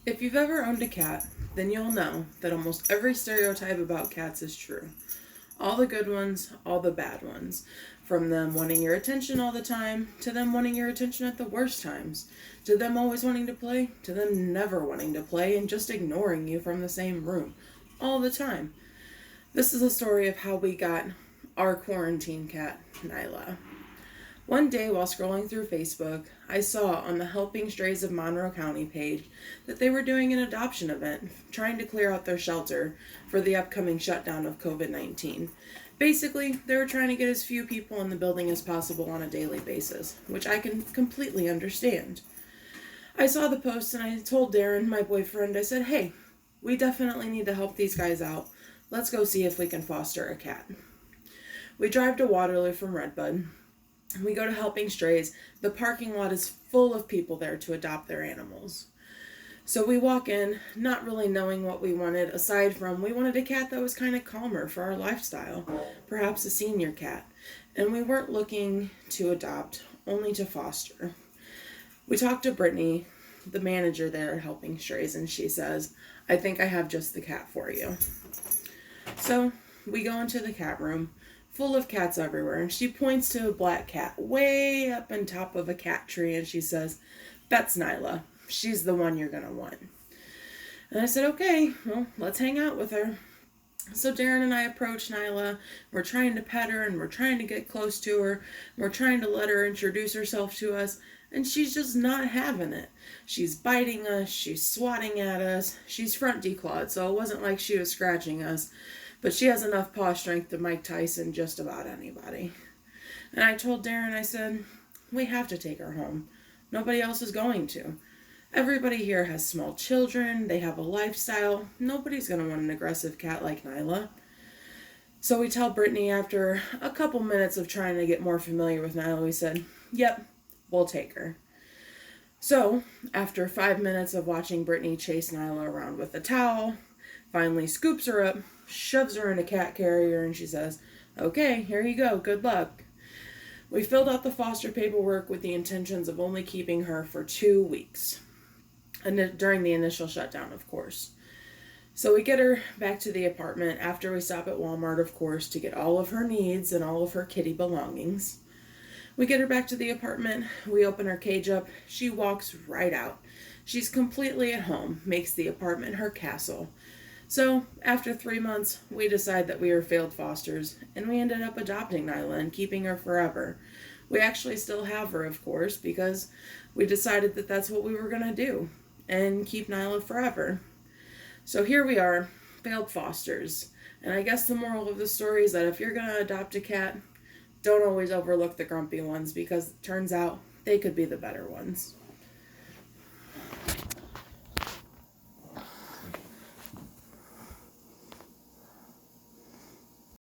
If you've ever owned a cat, then you'll know that almost every stereotype about cats is true. All the good ones, all the bad ones. From them wanting your attention all the time, to them wanting your attention at the worst times, to them always wanting to play, to them never wanting to play and just ignoring you from the same room. All the time. This is a story of how we got our quarantine cat, Nyla. One day while scrolling through Facebook, I saw on the Helping Strays of Monroe County page that they were doing an adoption event, trying to clear out their shelter for the upcoming shutdown of COVID-19. Basically, they were trying to get as few people in the building as possible on a daily basis, which I can completely understand. I saw the post and I told Darren, my boyfriend, I said, hey, we definitely need to help these guys out. Let's go see if we can foster a cat. We drive to Waterloo from Redbud. We go to Helping Strays. The parking lot is full of people there to adopt their animals. So we walk in, not really knowing what we wanted, aside from we wanted a cat that was kind of calmer for our lifestyle, perhaps a senior cat. And we weren't looking to adopt, only to foster. We talked to Brittany, the manager there at Helping Strays, and she says, I think I have just the cat for you. So we go into the cat room, full of cats everywhere, and she points to a black cat way up on top of a cat tree, and she says, that's Nyla. She's the one you're going to want. And I said, okay, well, let's hang out with her. So Darren and I approach Nyla. We're trying to pet her, and we're trying to get close to her. We're trying to let her introduce herself to us, and she's just not having it. She's biting us. She's swatting at us. She's front declawed, so it wasn't like she was scratching us. But she has enough paw strength to Mike Tyson just about anybody. And I told Darren, I said, we have to take her home. Nobody else is going to. Everybody here has small children. They have a lifestyle. Nobody's going to want an aggressive cat like Nyla. So we tell Brittany after a couple minutes of trying to get more familiar with Nyla, we said, yep, we'll take her. So after 5 minutes of watching Brittany chase Nyla around with a towel, finally scoops her up, shoves her in a cat carrier, and she says, okay, here you go, good luck. We filled out the foster paperwork with the intentions of only keeping her for 2 weeks. And during the initial shutdown, of course. So we get her back to the apartment after we stop at Walmart, of course, to get all of her needs and all of her kitty belongings. We get her back to the apartment. We open her cage up. She walks right out. She's completely at home, makes the apartment her castle. So after 3 months, we decide that we are failed fosters, and we ended up adopting Nyla and keeping her forever. We actually still have her, of course, because we decided that that's what we were going to do, and keep Nyla forever. So here we are, failed fosters. And I guess the moral of the story is that if you're going to adopt a cat, don't always overlook the grumpy ones, because it turns out they could be the better ones.